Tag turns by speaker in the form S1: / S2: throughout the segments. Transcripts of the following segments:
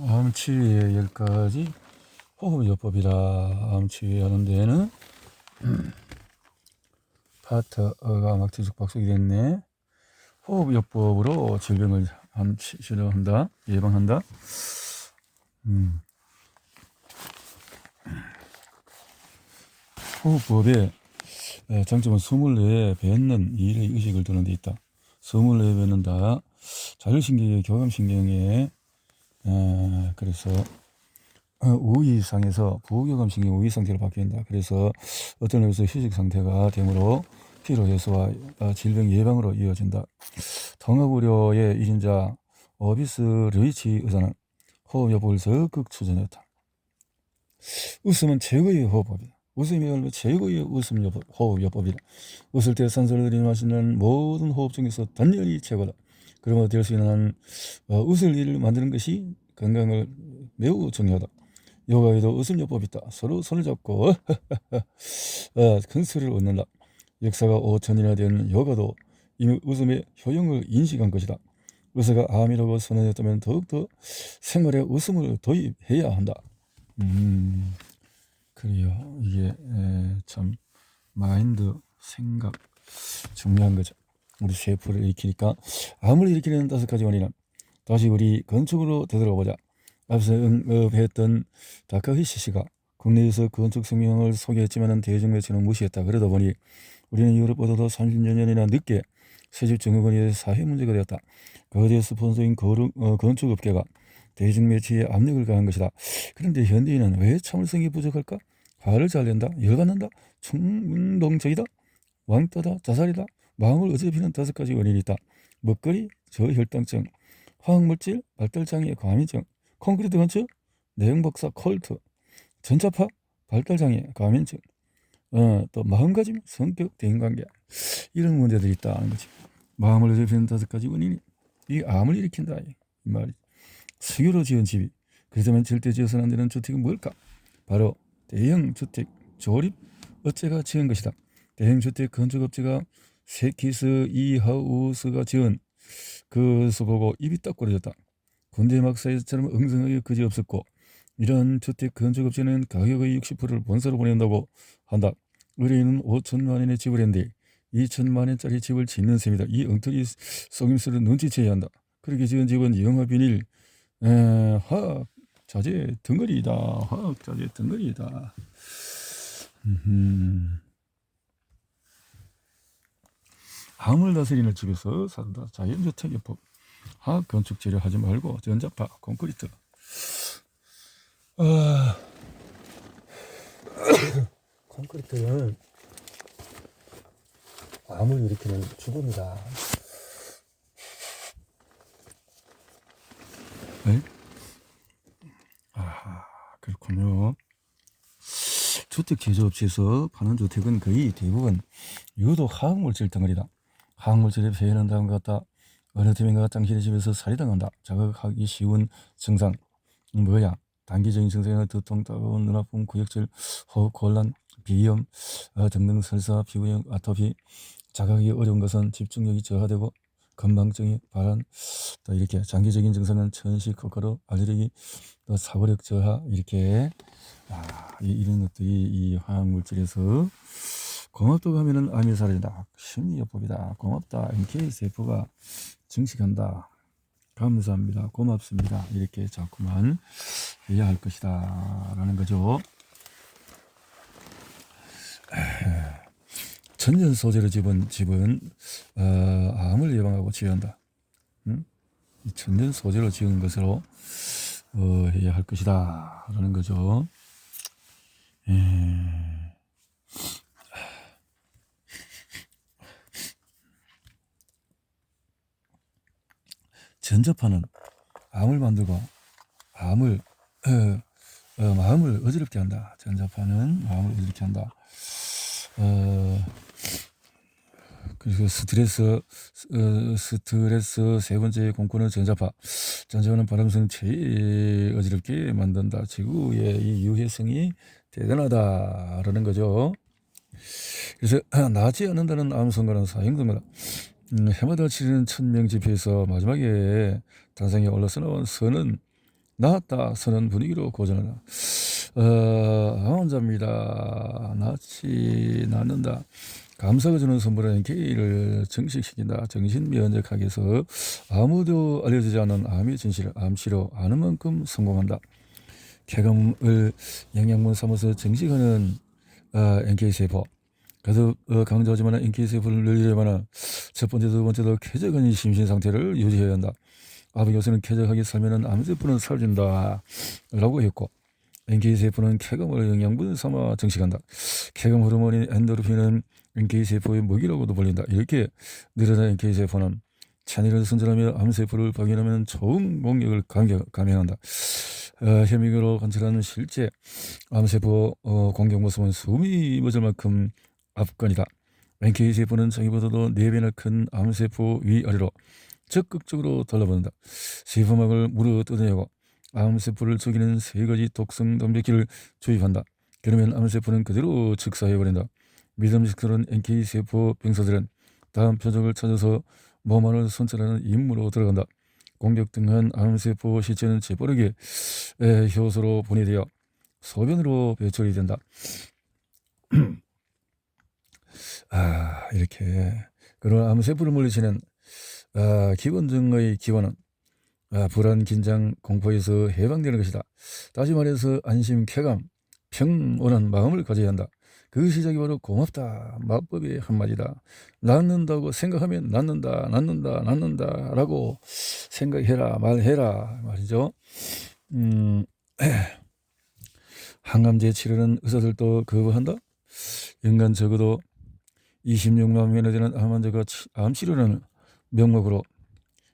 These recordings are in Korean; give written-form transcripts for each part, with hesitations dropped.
S1: 암치유의 10가지 호흡요법이라. 암치유하는 데에는 파트가 막 뒤죽박죽이 됐네. 호흡요법으로 질병을 치료한다, 예방한다. 호흡법의 장점은 24에 뱉는 일의 의식을 두는 데 있다. 24에 뱉는다. 자율신경의 교감신경에 그래서 우위상에서 부교감신경 우위상태로 바뀐다. 그래서 어떤 의미에서 휴식 상태가 되므로 피로 해소와 질병 예방으로 이어진다. 통합의료의 1인자 어비스 르이치 의사는 호흡요법을 적극 추천했다. 웃음은 최고의 호흡법이다. 웃음이야말로 최고의 호흡요법이다. 웃을 때 산소를 들이마시는 모든 호흡 중에서 단연히 최고다. 그러므로 될 수 있는 웃을 일을 만드는 것이 건강을 매우 중요하다. 요가에도 웃음요법이 있다. 서로 손을 잡고 큰 소리를 웃는다. 역사가 5천이나 된 요가도 이미 웃음의 효용을 인식한 것이다. 의사가 암이라고 선언했다면 더욱더 생활에 웃음을 도입해야 한다. 그래요. 이게 참 마인드, 생각 중요한 거죠. 우리 셰프를 일으키니까 암을 일으키는 5가지 원인은 다시 우리 건축으로 되돌아보자. 앞서 언급했던 다카히시 씨가 국내에서 건축 성명을 소개했지만 대중 매체는 무시했다. 그러다 보니 우리는 유럽보다도 30여 년이나 늦게 새집 증후군이 사회 문제가 되었다. 거대 스폰서인 건축업계가 대중 매체에 압력을 가한 것이다. 그런데 현대인은 왜 참을성이 부족할까? 화를 잘 낸다, 열받는다, 충동적이다, 왕따다, 자살이다. 마음을 어지럽히는 5가지 원인이 있다. 먹거리, 저혈당증, 화학물질, 발달장애, 과민증, 콘크리트 건축, 내용박사, 콜트, 전자파, 발달장애, 과민증, 또 마음가짐, 성격, 대인관계, 이런 문제들이 있다는 거지. 마음을 어지럽히는 5가지 원인이 이 암을 일으킨다 이 말이지. 수교로 지은 집이 그렇다면 절대 지어서는 안 되는 주택은 뭘까? 바로 대형 주택 조립 업체가 지은 것이다. 대형 주택 건축업체가 세키스 이하우스가 지은 그것을 보고 입이 딱 벌어졌다. 군대 막사에서처럼 엉성하게 그지없었고, 이런 주택 건축업체는 가격의 60%를 본사로 보낸다고 한다. 의뢰인은 5천만 원에 집을 했는데 2천만 원짜리 집을 짓는 셈이다. 이 엉터리 속임수를 눈치채야 한다. 그렇게 지은 집은 영화 비닐, 화학 자재 덩어리이다. 화학 자재 덩어리이다. 암을 다스리는 집에서 산다. 자연주택요법. 화학 건축 재료 하지 말고 전자파, 콘크리트. 콘크리트는 암을 일으키는 주범이다. 네? 그렇군요. 주택 제조업체에서 파는 주택은 거의 대부분 유독 화학물질 덩어리다. 화학물질에 폐해는 다음 것 같다. 어느 팀인가 당신의 집에서 살해당한다. 자극하기 쉬운 증상 뭐야? 단기적인 증상은 두통, 따가운 눈 아픔, 구역질, 호흡 곤란, 비염 등등. 설사, 피부염, 아토피. 자각이 어려운 것은 집중력이 저하되고 건망증이 발한. 또 이렇게 장기적인 증상은 천식, 코카로, 알레르기, 또 사고력 저하. 이렇게 이런 것들이 이 화학물질에서. 고맙다고 하면은 암이 사라진다. 심리요법이다. 고맙다. MK세포가 증식한다. 감사합니다. 고맙습니다. 이렇게 자꾸만 해야 할 것이다 라는 거죠. 천연 소재로 집은 집은 암을 예방하고 치유한다. 천연 소재로 지은 것으로 해야 할 것이다 라는 거죠. 전자파는 암을 만들고 마음을 어지럽게 한다. 전자파는 마음을 어지럽게 한다. 그리고 스트레스 세 번째 공포는 전자파. 전자파는 바람성 제일 어지럽게 만든다. 지구의 이 유해성이 대단하다라는 거죠. 그래서 나지 않는다는 암선거는 사형입니다. 해마다 치르는 1000명 집회에서 마지막에 단상에 올라서 나온 선은 나았다 서는 분위기로 고전한다. 암환자입니다. 낫지 낫는다. 감사가 주는 선물은 기를 증식시킨다. 정신면역하기 위해서 아무도 알려주지 않은 암의 진실을 암시로 아는 만큼 성공한다. 쾌감을 영양분 삼아서 증식하는 NK세포. 그래서 강조하지만 NK세포를 늘리려면 첫 번째, 두 번째도 쾌적한 심신 상태를 유지해야 한다. 암의 요새는 쾌적하게 살면 암세포는 살진다 라고 했고, NK세포는 쾌감을 영양분 삼아 증식한다. 쾌감 호르몬인 엔도르핀은 NK세포의 먹이라고도 불린다. 이렇게 늘어난 NK세포는 찬이를 선전하며 암세포를 발견하면 좋은 공격을 감행한다. 현미경으로 관찰하는 실제 암세포 공격 모습은 숨이 멎을 만큼 압권이다. NK세포는 자기보다도 4배나 큰 암세포 위아래로 적극적으로 달라붙는다. 세포막을 물어뜯어내고 암세포를 죽이는 3가지 독성 단백질을 주입한다. 그러면 암세포는 그대로 즉사해버린다. 믿음직스러운 NK세포 병사들은 다음 표적을 찾아서 몸 안을 선찰하는 임무로 들어간다. 공격등한 암세포 시체는 재빠르게 효소로 분해되어 소변으로 배출이 된다. 이렇게 그런 암세포를 물리치는 기본적의 기본은 불안, 긴장, 공포에서 해방되는 것이다. 다시 말해서 안심, 쾌감, 평온한 마음을 가져야 한다. 그 시작이 바로 고맙다 마법의 한마디다. 낫는다고 생각하면 낫는다 라고 생각해라 말해라 말이죠. 항암제 치료는 의사들도 거부한다. 연간 적어도 26만 명이나 되는 암 환자가 암 치료라는 명목으로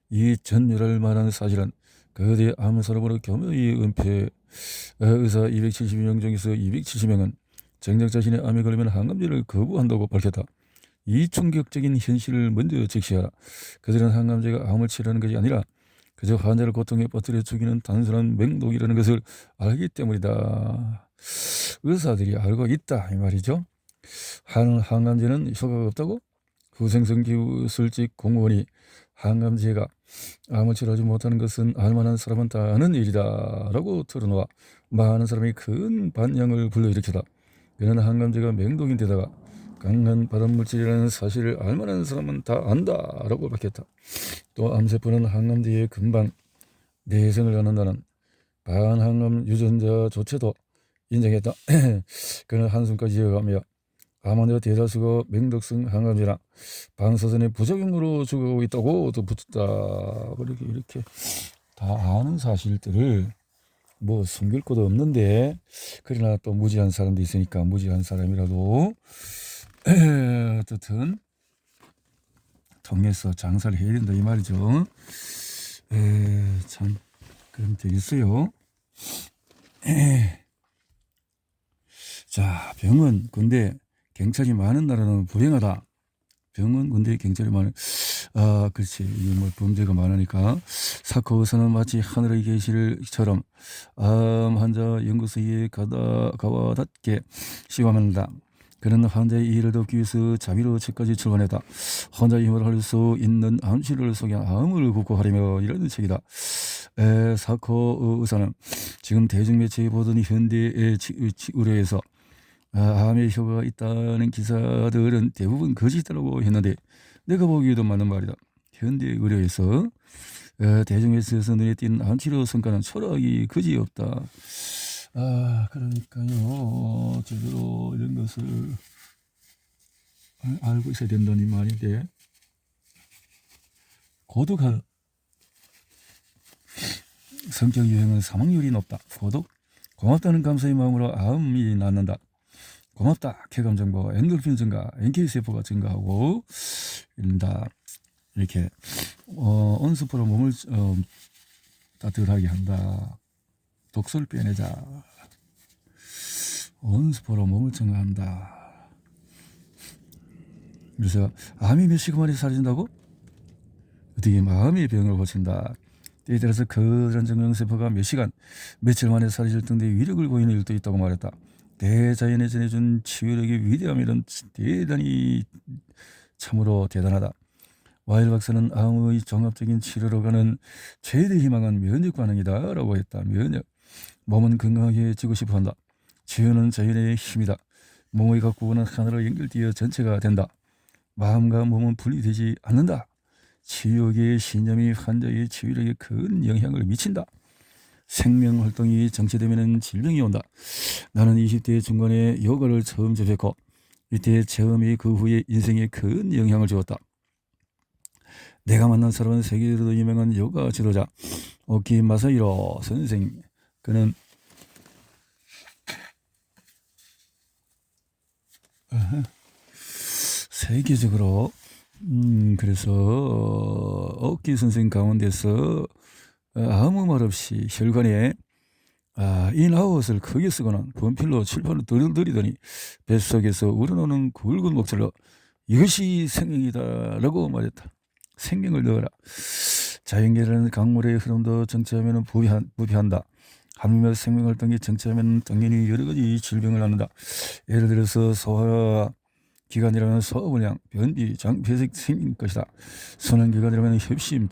S1: 이 전율할 만한 사실은 거대 암 산업으로 교묘히 은폐. 의사 272명 중에서 270명은 정작 자신의 암에 걸리면 항암제를 거부한다고 밝혔다. 이 충격적인 현실을 먼저 직시하라. 그들은 항암제가 암을 치료하는 것이 아니라 그저 환자를 고통에 빠뜨려 죽이는 단순한 맹독이라는 것을 알기 때문이다. 의사들이 알고 있다 이 말이죠. 항암제는 효과가 없다고? 후생성 기술직 공무원이 항암제가 암을 치료하지 못하는 것은 알만한 사람은 다 아는 일이다 라고 털어놓아 많은 사람이 큰 반향을 불러일으켰다. 그는 항암제가 맹독인데다가 강한 발암물질이라는 사실을 알만한 사람은 다 안다 라고 밝혔다. 또 암세포는 항암제의 금방 내생을 낳는다는 반항암 유전자조차도 인정했다. 그는 한숨까지 이어가며 암 환자 대다수가 맹독성 항암제나 방사선의 부작용으로 죽어가고 있다고 덧붙였다. 이렇게 다 아는 사실들을 뭐 숨길 것도 없는데, 그러나 또 무지한 사람도 있으니까 무지한 사람이라도 어떻든 통해서 장사를 해야 된다 이 말이죠. 참 그럼 되겠어요. 자, 병원, 군대, 경찰이 많은 나라는 불행하다. 병원, 군대, 경찰이 많은, 그렇지. 이게 뭐 범죄가 많으니까. 사코 의사는 마치 하늘의 계시를처럼 암 환자 연구소에 가와 닿게 시험한다. 그는 환자의 이해를 돕기 위해서 자비로 책까지 출간했다. 환자의 힘을 할 수 있는 암치료를 소개한 암을 극복하려며 이런 책이다. 사코 의사는 지금 대중매체에 보던 현대의 의료에서 암의 효과가 있다는 기사들은 대부분 거짓이라고 했는데 내가 보기에도 맞는 말이다. 현대 의료에서 대중매체에서 눈에 띈 암치료 성과는 초라하기 그지없다. 그러니까요, 제대로 이런 것을 알고 있어야 된다는 말인데, 고독한 성격 유형은 사망률이 높다. 고독, 고맙다는 감사의 마음으로 암이 낫는다. 고맙다, 쾌감 정보, 엔돌핀 증가, NK세포가 증가하고 이런다. 이렇게 온수포로 몸을 따뜻하게 한다. 독소를 빼내자. 온수포로 몸을 증가한다. 그래서 암이 몇 시간 만에 사라진다고? 어떻게 마음의 병을 고친다. 때에 따라서 그런 정형세포가 몇 시간, 며칠 만에 사라질 정도의 위력을 보이는 일도 있다고 말했다. 대자연에 전해준 치유력의 위대함이란 대단히 참으로 대단하다. 와일 박사는 암의 종합적인 치료로 가는 최대 희망은 면역 반응이다 라고 했다. 면역. 몸은 건강해지고 싶어한다. 치유는 자연의 힘이다. 몸의 각 부분은 하나로 연결되어 전체가 된다. 마음과 몸은 분리되지 않는다. 치유계의 신념이 환자의 치유력에 큰 영향을 미친다. 생명활동이 정체되면 질병이 온다. 나는 20대 중반에 요가를 처음 접했고 이때 체험이 그 후에 인생에 큰 영향을 주었다. 내가 만난 사람은 세계적으로 유명한 요가 지도자 오키 마사히로 선생. 그는 세계적으로 그래서 오키 선생 가운데서 아무 말 없이 혈관에 인아웃을 크게 쓰고는 분필로 칠판을 들이더니 뱃속에서 우러나오는 굵은 목소리로 이것이 생명이다 라고 말했다. 생명을 넣어라. 자연계라는 강물의 흐름도 정체하면 부패한다. 하물며 생명활동이 정체하면 당연히 여러가지 질병을 낳는다. 예를 들어서 소화기관이라면 소화불량, 변비, 장폐색 생길 것이다. 순환기관이라면 협심,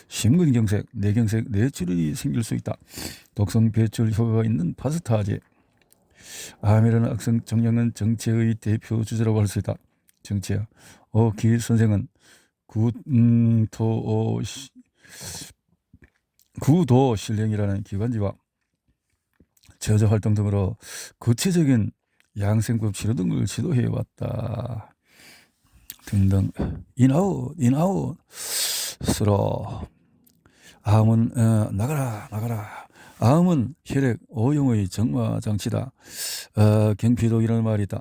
S1: 심근경색, 뇌경색, 뇌출혈이 생길 수 있다. 독성 배출 효과가 있는 파스타제. 암이라는 악성 종양은 정체의 대표 주제라고 할 수 있다. 정체야. 기 선생은 구도 실령이라는 기관지와 저자 활동 등으로 구체적인 양생법 치료 등을 지도해 왔다. 등등. 인아웃 스로. 암은 나가라. 암은 혈액 오염의 정화장치다. 경피독이라는 말이 있다.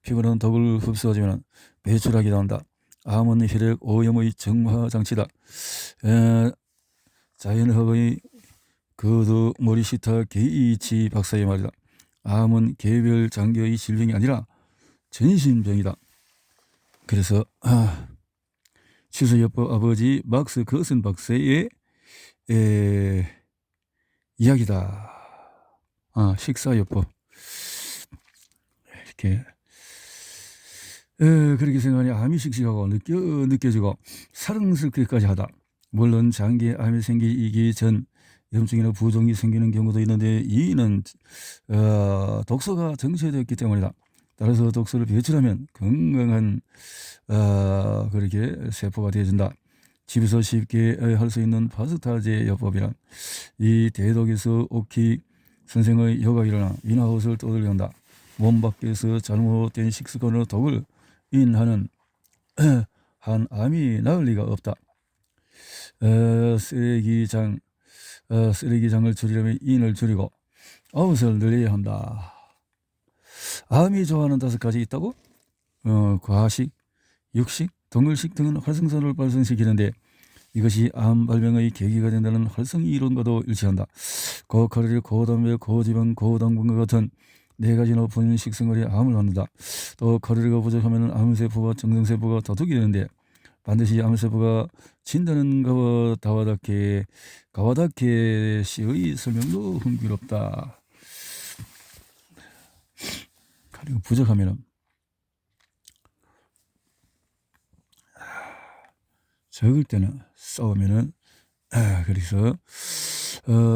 S1: 피부는 독을 흡수하지만 배출하기도 한다. 암은 혈액 오염의 정화장치다. 자연학의 그도 모리시타 게이치 박사의 말이다. 암은 개별 장기의 질병이 아니라 전신병이다. 그래서 치수요법 아버지 막스 거슨 박사의 이야기다. 식사요법. 이렇게 그렇게 생각하니 암이 씩씩하고 느껴지고 사랑스럽기까지 하다. 물론 장기에 암이 생기기 전 염증이나 부종이 생기는 경우도 있는데 이는 독소가 정체되었기 때문이다. 따라서 독소를 배출하면 건강한 그렇게 세포가 되어진다. 집에서 쉽게 할 수 있는 파스타제 요법이란 이 대독에서 오키 선생의 효과가 일어나 인아웃을 떠들려한다. 몸 밖에서 잘못된 식습관으로 독을 인하는 한 암이 나을 리가 없다. 쓰레기장을 줄이려면 인을 줄이고 아웃을 늘려야 한다. 암이 좋아하는 5가지 있다고? 과식, 육식, 동물식 등은 활성산을 발생시키는데 이것이 암 발병의 계기가 된다는 활성 이론과도 일치한다. 고칼로리, 고단백, 고지방, 고당분과 같은 4가지 높은 식생활이 암을 낳는다. 또 칼로리가 부족하면 암세포와 정상세포가 다투게 되는데 반드시 암세포가 진다는 가와다케 씨의 설명도 흥미롭다. 칼로리가 부족하면 적을 때는 싸우면은 그래서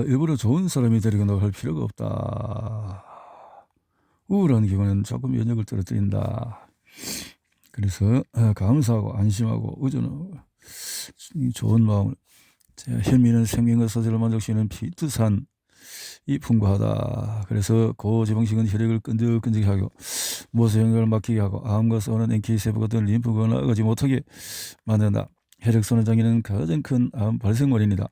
S1: 일부러 좋은 사람이 되려고 할 필요가 없다. 우울한 기분은 자꾸 면역을 떨어뜨린다. 그래서 감사하고 안심하고 의존하고 좋은 마음을. 현미는 생명과 소재를 만족시키는 피트산이 풍부하다. 그래서 고지방식은 혈액을 끈적끈적하게 하고 모세혈관을 막히게 하고 암과 싸우는 NK세포 같은 림프가 나아가지 못하게 만든다. 혈액순환장애는 가장 큰 암 발생 원인이다.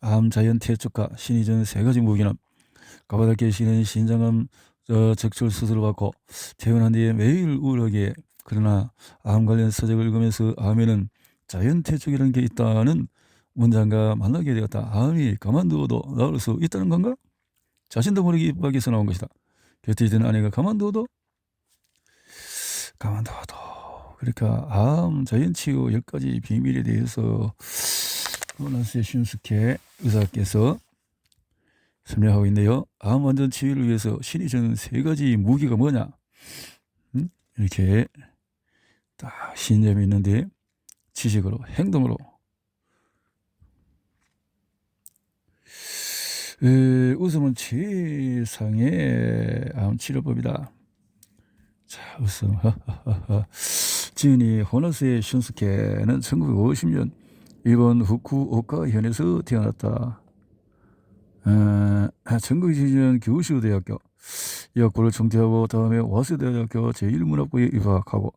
S1: 암 자연 퇴축과 신이 준 3가지 무기는 가바다케 씨는 신장암 적출 수술을 받고 퇴원한 뒤에 매일 우울하게 그러나 암 관련 서적을 읽으면서 암에는 자연 퇴축이라는 게 있다는 문장과 만나게 되었다. 암이 가만두어도 나을 수 있다는 건가? 자신도 모르게 입 밖에서 나온 것이다. 곁에 있던 아내가 가만두어도 그러니까 암 자연치유 10가지 비밀에 대해서 로나스의 슌스케 의사께서 설명하고 있네요. 암 완전 치유를 위해서 신이 주는 3가지 무기가 뭐냐? 이렇게 딱 신념이 있는데 지식으로, 행동으로. 웃음은 최상의 암 치료법이다. 자, 웃음. 지은이 호너스의 슌스케는 1950년 일본 후쿠오카현에서 태어났다. 1920년 규슈대학교 의학부를 정퇴하고 다음에 와세대학교 제1문학부에 입학하고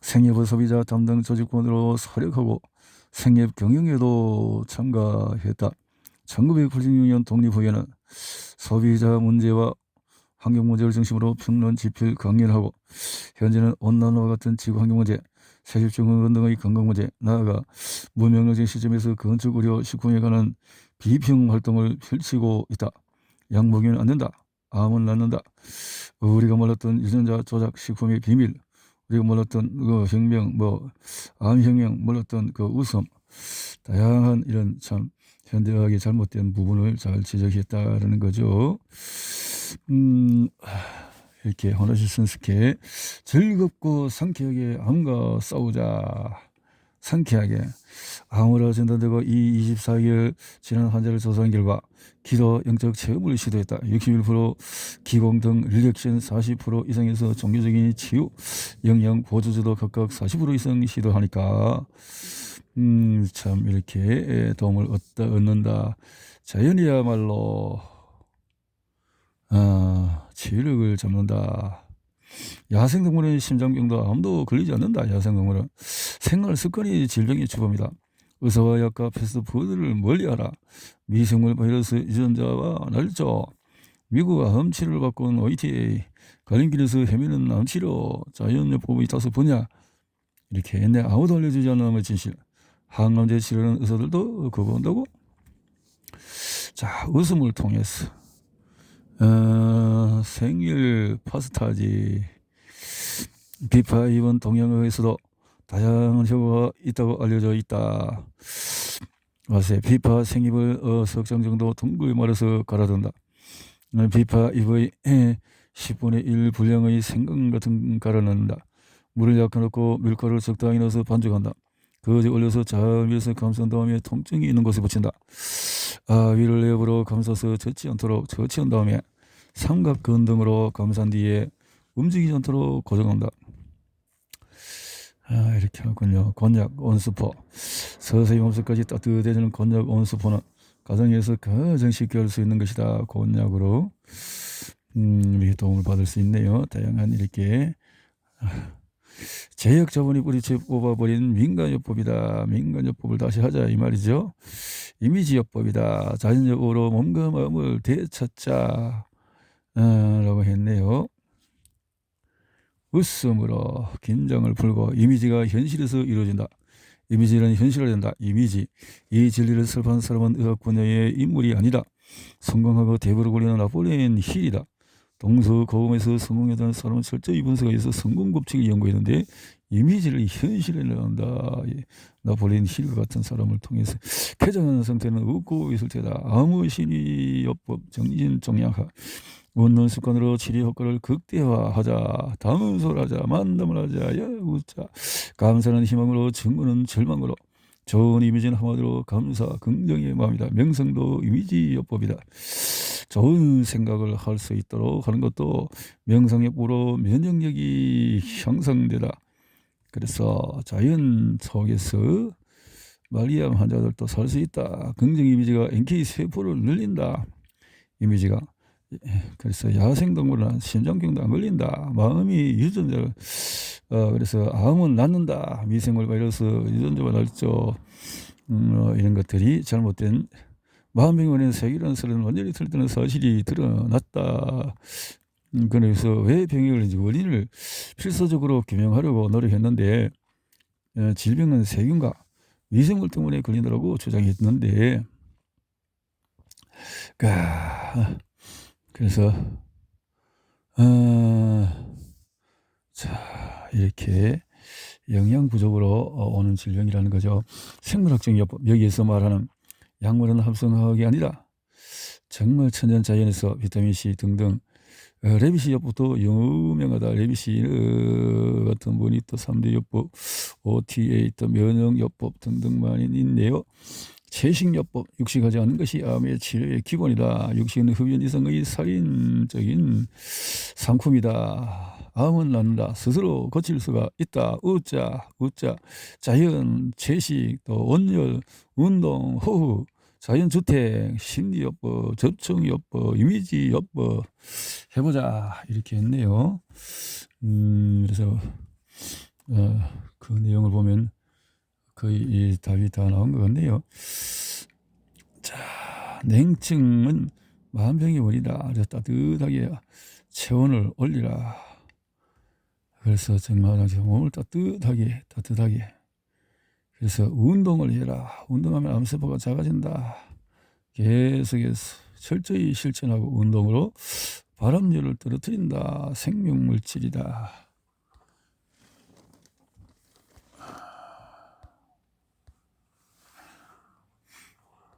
S1: 생협의 소비자 담당 조직원으로 활약하고 생협 경영에도 참가했다. 1986년 독립 후에는 소비자 문제와 환경 문제를 중심으로 평론, 집필, 강연을 하고 현재는 온난화와 같은 지구 환경 문제, 세습증후군 등의 건강 문제, 나아가 무명령적 시점에서 건축 의료 식품에 관한 비평 활동을 펼치고 있다. 약 먹이면 안 된다. 암은 낫는다. 우리가 몰랐던 유전자 조작 식품의 비밀, 우리가 몰랐던 그 혁명, 암혁명, 몰랐던 그 웃음, 다양한 이런 참 현대학의 잘못된 부분을 잘 지적했다라는 거죠. 이렇게 호너시 슌스케 즐겁고 상쾌하게 암과 싸우자. 상쾌하게 암으로 진단되고 이 24개월 지난 환자를 조사한 결과 기도 영적 체험을 시도했다. 61%, 기공 등 리액션 40% 이상에서 종교적인 치유, 영양 보조제도 각각 40% 이상 시도하니까 참 이렇게 도움을 얻는다. 자연이야말로 치유력을 잡는다. 야생동물은 심장병도 암도 걸리지 않는다. 야생동물은 생활 습관이 질병의 주범이다. 의사와 약과 패스트푸드를 멀리하라. 미생물 바이러스 유전자와 날조. 미국 암치료를 바꾼 OTA. 갈림길에서 헤매는 암치료. 자연요법의 5분야. 이렇게 했네. 아무도 알려주지 않는 암의 진실. 항암제 치료는 의사들도 거부한다고? 자, 웃음을 통해서 생일 파스타지. 비파 입은 동양어에서도 다양한 효과가 있다고 알려져 있다. 와세 비파 생잎을 석장 정도 둥글 말아서 갈아둔다. 비파 잎의 10분의 1 분량의 생강 같은 갈아넣는다. 물을 약간 넣고 밀가루를 적당히 넣어서 반죽한다. 거지 올려서 잘 위에서 감싼 다음에 통증이 있는 곳에 붙인다. 위를 내부로 감싸서 젖지 않도록 젖힌 다음에 삼각근 등으로 감싼 뒤에 움직이지 않도록 고정한다. 이렇게 하군요. 곤약 온수포. 서서히 몸속까지 따뜻해지는 곤약 온수포는 가정에서 가장 쉽게 할 수 있는 것이다. 곤약으로 이렇게 도움을 받을 수 있네요. 다양한 이렇게 제약 자본이 뿌리채 뽑아버린 민간요법이다. 민간요법을 다시 하자 이 말이죠. 이미지요법이다. 자연적으로 몸과 마음을 되찾자 라고 했네요. 웃음으로 긴장을 풀고 이미지가 현실에서 이루어진다. 이미지는 현실화된다. 이미지. 이 진리를 설파한 사람은 의학 분야의 인물이 아니다. 성공하고 대부를 굴리는 나폴레온 힐이다. 동서고금에서 성공했다는 사람은 철저히 분석에 있어 성공 법칙을 연구했는데 이미지를 현실에 넣는다. 나폴레온 힐과 같은 사람을 통해서 쾌정한 상태는 없고 있을 테다. 아무 신의요법 정신종양학 원론 습관으로 치료 효과를 극대화하자. 담소하자. 만담을 하자. 웃자. 감사는 희망으로 증거는 절망으로. 좋은 이미지는 한마디로 감사, 긍정의 마음이다. 명상도 이미지요법이다. 좋은 생각을 할 수 있도록 하는 것도 명상요법으로 면역력이 향상되다. 그래서 자연 속에서 말리암 환자들도 살 수 있다. 긍정 이미지가 NK 세포를 늘린다. 이미지가. 그래서 야생동물은 심장병도 안 걸린다. 마음이 유전자를 그래서 암은 낫는다. 미생물 바이러스 유전자와 날조 이런 것들이 잘못된 마음병원의 세계라는 소리는 완전히 틀리다는 사실이 드러났다. 그래서 왜 병이 걸린지 원인을 필수적으로 규명하려고 노력했는데 질병은 세균과 미생물 때문에 걸린다고 주장했는데 그래서 자 이렇게 영양 부족으로 오는 질병이라는 거죠. 생물학적 요법 여기에서 말하는 약물은 합성화학이 아니다. 정말 천연자연에서 비타민C 등등 레비시 요법도 유명하다. 레비시 같은 분이 또 3대 요법, OTA 또 면역요법 등등 많이 있네요. 채식요법, 육식하지 않는 것이 암의 치료의 기본이다. 육식은 흡연 이상의 살인적인 상품이다. 암은 낫는다. 스스로 고칠 수가 있다. 우자, 자연, 채식, 또 온열, 운동, 호흡, 자연주택, 심리요법, 접촉요법, 이미지요법 해보자 이렇게 했네요. 그래서 그 내용을 보면 거의 이 답이 다 나온 것 같네요. 자, 냉증은 만병의 원이다. 그래서 따뜻하게 체온을 올리라. 그래서 정말 몸을 따뜻하게. 그래서 운동을 해라. 운동하면 암세포가 작아진다. 계속해서 철저히 실천하고 운동으로 발암률을 떨어뜨린다. 생명물질이다.